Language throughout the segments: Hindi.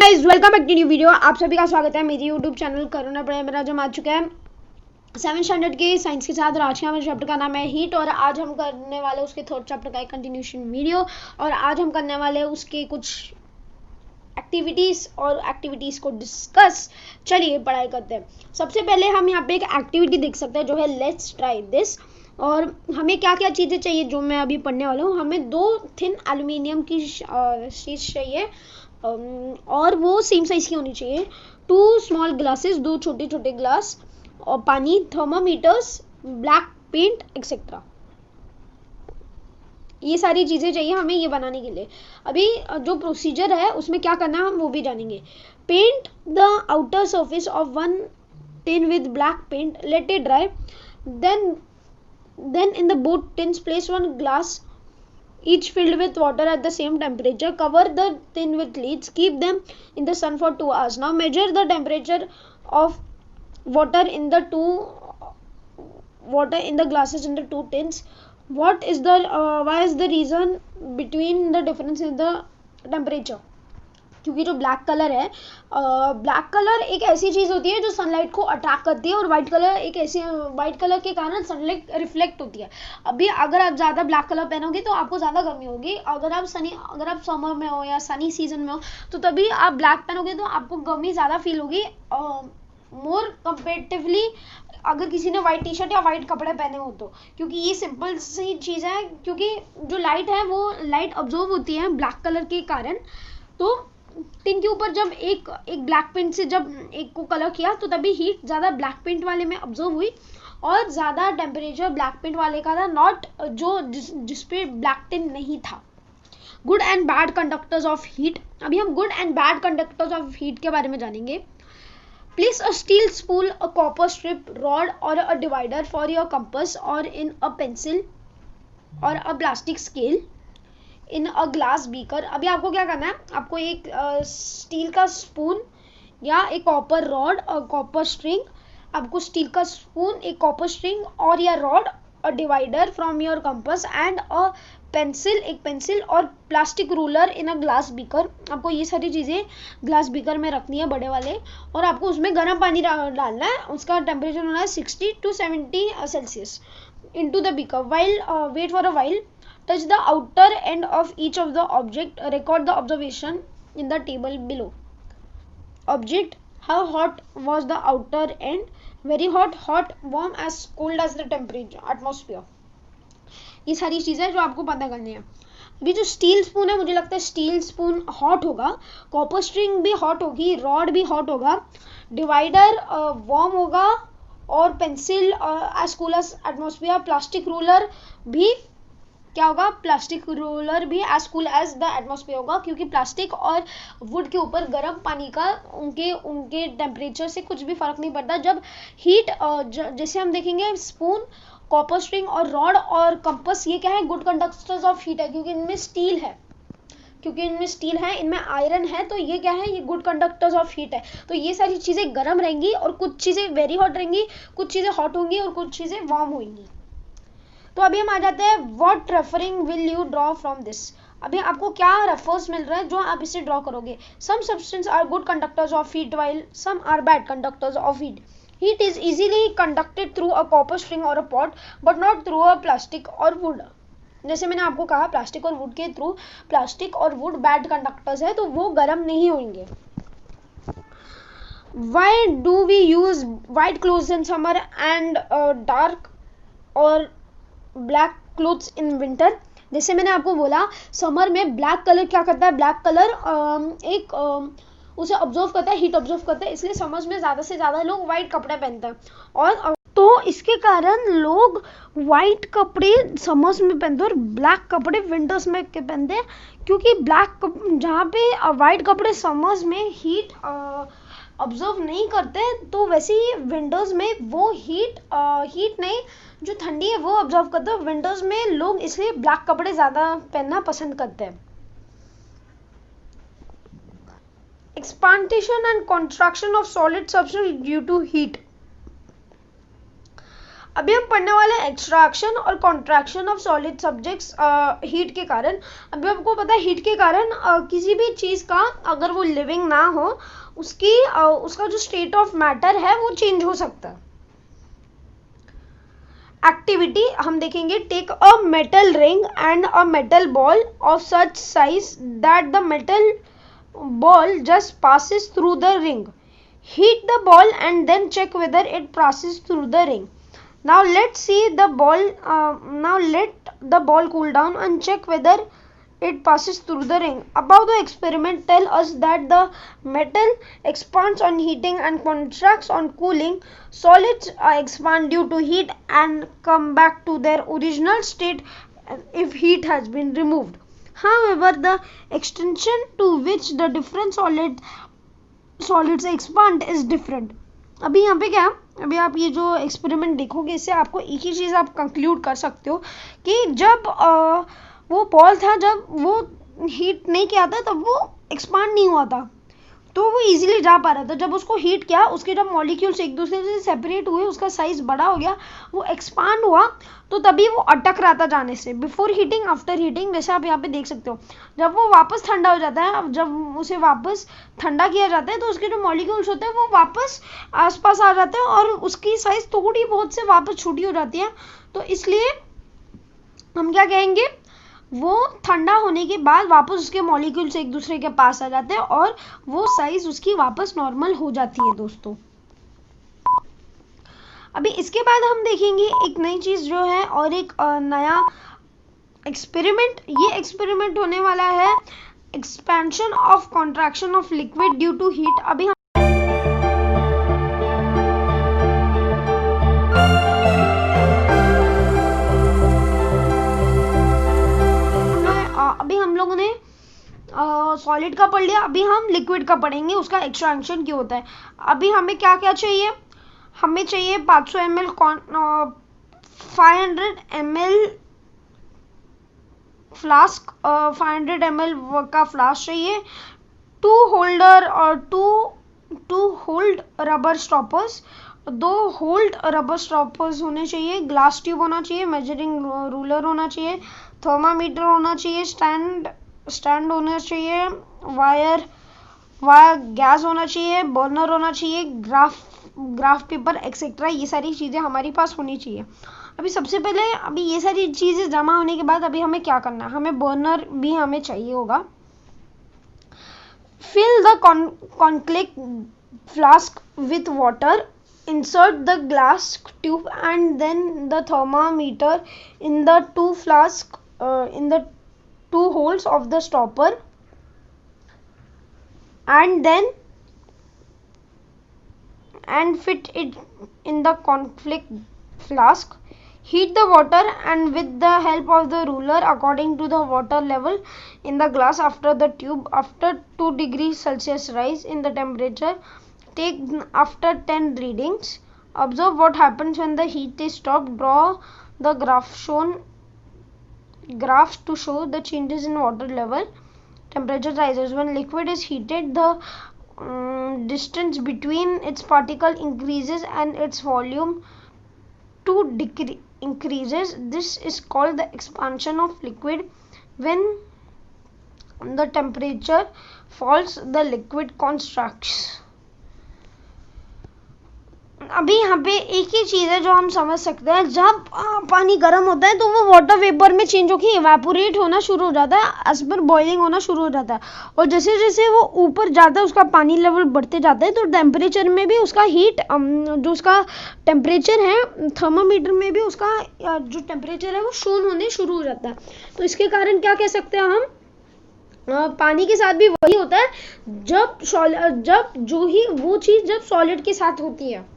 Guys, welcome back to new video. आप सभी का स्वागत है मेरी यूट्यूब चैनल करुणा पढ़ाई मेरा जो आ चुका है 7th स्टैंडर्ड के साइंस के साथ। और आज का हमारे चैप्टर का नाम है हीट और आज हम करने वाले उसके थर्ड चैप्टर का एक कंटिन्यूशन वीडियो। और आज हम करने वाले उसके कुछ एक्टिविटीज को डिस्कस। चलिए पढ़ाई करते हैं। सबसे पहले हम यहाँ पे एक एक्टिविटी देख सकते हैं जो है लेट्स ट्राई दिस। और हमें क्या क्या चीज़ें चाहिए जो मैं अभी पढ़ने वाला हूँ। हमें 2 थिन एल्यूमिनियम की शीट्स चाहिए और वो सेम साइज की होनी चाहिए। 2 स्मॉल ग्लासेस, 2 छोटे छोटे ग्लास और पानी, थर्मामीटर्स, ब्लैक पेंट एक्सेट्रा। ये सारी चीज़ें चाहिए हमें ये बनाने के लिए। अभी जो प्रोसीजर है उसमें क्या करना है हम वो भी जानेंगे। Paint the outer surface of 1 tin with black paint, let it dry, then in the both tins place 1 glass each filled with water at the same temperature. Cover the tin with lids, keep them in the sun for 2 hours. Now measure the temperature of water in the glasses in the 2 tins. Why is the reason between the difference in the temperature? क्योंकि जो ब्लैक कलर है, ब्लैक कलर एक ऐसी चीज़ होती है जो सनलाइट को अट्रैक्ट करती है और वाइट कलर के कारण सनलाइट रिफ्लेक्ट होती है। अभी अगर आप ज़्यादा ब्लैक कलर पहनोगे तो आपको ज़्यादा गर्मी होगी। अगर आप समर में हो या सनी सीजन में हो तो तभी आप ब्लैक पहनोगे तो आपको गर्मी ज़्यादा फील होगी मोर कंपेरेटिवली अगर किसी ने वाइट टी शर्ट या वाइट कपड़े पहने हो तो। क्योंकि ये सिंपल सी चीज़ है, क्योंकि जो लाइट है वो लाइट ऑब्जॉर्व होती है ब्लैक कलर के कारण। तो टिन के ऊपर जब एक ब्लैक पेंट से जब एक को कलर किया तो तभी हीट ज़्यादा ब्लैक पेंट वाले में ऑब्जर्व हुई और ज़्यादा टेम्परेचर ब्लैक पेंट वाले का था, नॉट जो जिस पे ब्लैक टिन नहीं था। Good and bad conductors of heat. अभी हम good and bad conductors of heat के बारे में जानेंगे। Place a steel spool, a copper strip, rod और अ डिवाइडर फॉर योर कंपास और इन अ पेंसिल और अ plastic scale in a glass beaker. अभी आपको क्या करना है, आपको एक स्टील का स्पून या एक कॉपर रॉड और कॉपर स्ट्रिंग, आपको स्टील का स्पून, एक कॉपर स्ट्रिंग और या rod, a divider from your compass and a pencil, एक पेंसिल और plastic ruler in a glass beaker. आपको ये सारी चीज़ें ग्लास बीकर में रखनी है बड़े वाले और आपको उसमें गर्म पानी डालना है। उसका टेम्परेचर होना है 60 to 70 Celsius into the beaker. Wait for a while. Touch the outer end of each of the object. Record the observation in the table below. Object: how hot was the outer end? Very hot, hot, warm, as cold as the temperature, atmosphere. ये सारी चीज़ें जो आपको पता करनी है। अभी जो स्टील स्पून है मुझे लगता है स्टील स्पून हॉट होगा, कॉपर स्ट्रिंग भी हॉट होगी, रॉड भी हॉट होगा, डिवाइडर वार्म होगा और pencil as cool as atmosphere. Plastic ruler भी क्या होगा, प्लास्टिक रूलर भी as cool as the atmosphere होगा, क्योंकि प्लास्टिक और वुड के ऊपर गर्म पानी का उनके टेम्परेचर से कुछ भी फर्क नहीं पड़ता। जब हीट जैसे हम देखेंगे स्पून, कॉपर स्ट्रिंग और रॉड और कंपास, ये क्या है, गुड कंडक्टर्स ऑफ हीट है क्योंकि इनमें स्टील है, इनमें आयरन है, तो ये क्या है, ये गुड कंडक्टर्स ऑफ हीट है। तो ये सारी चीज़ें गर्म रहेंगी और कुछ चीज़ें वेरी हॉट रहेंगी, कुछ चीज़ें हॉट होंगी और कुछ चीज़ें वार्म होंगी। तो अभी हम आ जाते हैं what referring will you draw from this. अभी आपको क्या रेफर्स मिल रहा है जो आप इसे ड्रॉ करोगे। Some substance are good conductors of heat while some are bad conductors of heat. Heat is easily conducted through a copper string or a pot, but not through a plastic or wood. जैसे मैंने आपको कहा प्लास्टिक और वुड के थ्रू, प्लास्टिक और वुड बैड कंडक्टर्स है तो वो गर्म नहीं होंगे। Why do we use white clothes in summer and dark or black clothes in winter? जैसे मैंने आपको बोला समर में ब्लैक कलर क्या करता है, ब्लैक कलर उसे ऑब्जर्व करता है, हीट ऑब्जर्व करता है, इसलिए समर्स में ज़्यादा से ज़्यादा लोग वाइट कपड़े पहनते हैं। और तो इसके कारण लोग वाइट कपड़े समर्स में पहनते हैं और ब्लैक कपड़े विंटर्स में पहनते हैं, क्योंकि जहाँ पे वाइट कपड़े समर्स में हीट ऑब्जर्व नहीं करते तो वैसे ही विंटर्स में वो हीट नहीं, जो ठंडी है वो ऑब्जर्व करते हैं। विंटर्स में लोग इसलिए ब्लैक कपड़े ज़्यादा पहनना पसंद करते हैं। Expansion and contraction of solid substance due to heat. अभी हम पढ़ने वाले हैं एक्सट्रैक्शन और contraction of solid subjects heat के कारण। अभी आपको पता है हीट के कारण किसी भी चीज़ का अगर वो लिविंग ना हो उसका जो स्टेट ऑफ मैटर है वो चेंज हो सकता है। एक्टिविटी हम देखेंगे, take a metal ring and a metal ball of such size that the metal ball just passes through the ring. Heat the ball and then check whether it passes through the ring. Now let's see the ball. Now let the ball cool down and check whether it passes through the ring. Above the experiment tell us that the metal expands on heating and contracts on cooling. Solids expand due to heat and come back to their original state if heat has been removed. However, the extension to which the different solids expand is different. अभी यहाँ पे क्या, अभी आप ये जो एक्सपेरिमेंट देखोगे इससे आपको एक ही चीज़ आप कंक्लूड कर सकते हो कि जब वो बॉल था, जब वो हीट नहीं किया था तब वो एक्सपांड नहीं हुआ था, तो वो इजीली जा पा रहा था। जब उसको हीट किया, उसके जब मॉलिक्यूल्स एक दूसरे से सेपरेट हुए, उसका साइज बड़ा हो गया, वो एक्सपांड हुआ, तो तभी वो अटक रहा था जाने से। बिफोर हीटिंग, आफ्टर हीटिंग, जैसे आप यहाँ पे देख सकते हो, जब वो वापस ठंडा हो जाता है, जब उसे वापस ठंडा किया जाता है तो उसके जो मॉलिक्यूल्स होते हैं वो वापस आसपास आ जाते हैं और उसकी साइज थोड़ी बहुत से वापस छोटी हो जाती है। तो इसलिए हम क्या कहेंगे, वो ठंडा होने के बाद वापस उसके मॉलिक्यूल्स एक दूसरे के पास आ जाते हैं और वो साइज उसकी वापस नॉर्मल हो जाती है दोस्तों। अभी इसके बाद हम देखेंगे एक नई चीज जो है और एक नया एक्सपेरिमेंट। ये एक्सपेरिमेंट होने वाला है expansion of contraction of liquid due to heat. अभी हम लोगों ने सॉलिड का पढ़ लिया, अभी हम लिक्विड का पढ़ेंगे, उसका एक्सट्रैक्शन क्यों होता है। अभी हमें क्या क्या चाहिए, हमें चाहिए 500 ml 500 ml फ्लास्क, 500 ml का फ्लास्क चाहिए, 2 होल्डर और 2 hold rubber stoppers, 2 hold rubber stoppers होने चाहिए, ग्लास ट्यूब होना चाहिए, मेजरिंग रूलर होना चाहिए, थर्मामीटर होना चाहिए, स्टैंड होना चाहिए, वायर गैस होना चाहिए, बर्नर होना चाहिए, ग्राफ पेपर एक्सेट्रा। ये सारी चीज़ें हमारे पास होनी चाहिए। अभी सबसे पहले अभी ये सारी चीज़ें जमा होने के बाद अभी हमें क्या करना है, हमें बर्नर भी हमें चाहिए होगा। Fill the conical flask with water, insert the glass tube and then the thermometer in the 2 flask in the 2 holes of the stopper and fit it in the conflict flask. Heat the water and with the help of the ruler according to the water level in the glass after the tube. After 2 degrees Celsius rise in the temperature, take after 10 readings. Observe what happens when the heat is stopped. Draw the graphs to show the changes in water level. Temperature rises when liquid is heated. The distance between its particle increases and its volume increases. This is called the expansion of liquid. When the temperature falls, the liquid contracts. अभी यहाँ पे एक ही चीज़ है जो हम समझ सकते हैं, जब पानी गर्म होता है तो वो वाटर वेपर में चेंज होकर इवेपोरेट होना शुरू हो जाता है, एज पर बॉइलिंग होना शुरू हो जाता है, और जैसे जैसे वो ऊपर जाता है उसका पानी लेवल बढ़ते जाता है, तो टेम्परेचर में भी उसका हीट जो उसका टेम्परेचर है थर्मामीटर में भी उसका जो टेम्परेचर है वो शून्य होने शुरू हो जाता है। तो इसके कारण क्या कह सकते हैं हम, पानी के साथ भी वही होता है, जब जो ही वो चीज़ जब सॉलिड के साथ होती है,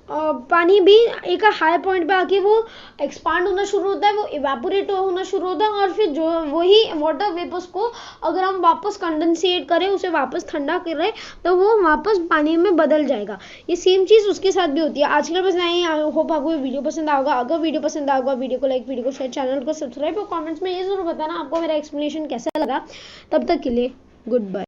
पानी भी एक हाई पॉइंट पे आके वो एक्सपांड होना शुरू होता है, वो इवेपोरेट होना शुरू होता है, और फिर जो वही वाटर वेपर्स को अगर हम वापस कंडेंसेट करें, उसे वापस ठंडा करें, तो वो वापस पानी में बदल जाएगा। ये सेम चीज़ उसके साथ भी होती है। आज के बस नहीं, आई होप आपको वीडियो पसंद आएगा। अगर वीडियो पसंद आएगा, वीडियो को लाइक, वीडियो को शेयर, चैनल को सब्सक्राइब और कमेंट्स में ये जरूर बताना आपको मेरा एक्सप्लेनेशन कैसा लगा। तब तक के लिए गुड बाय।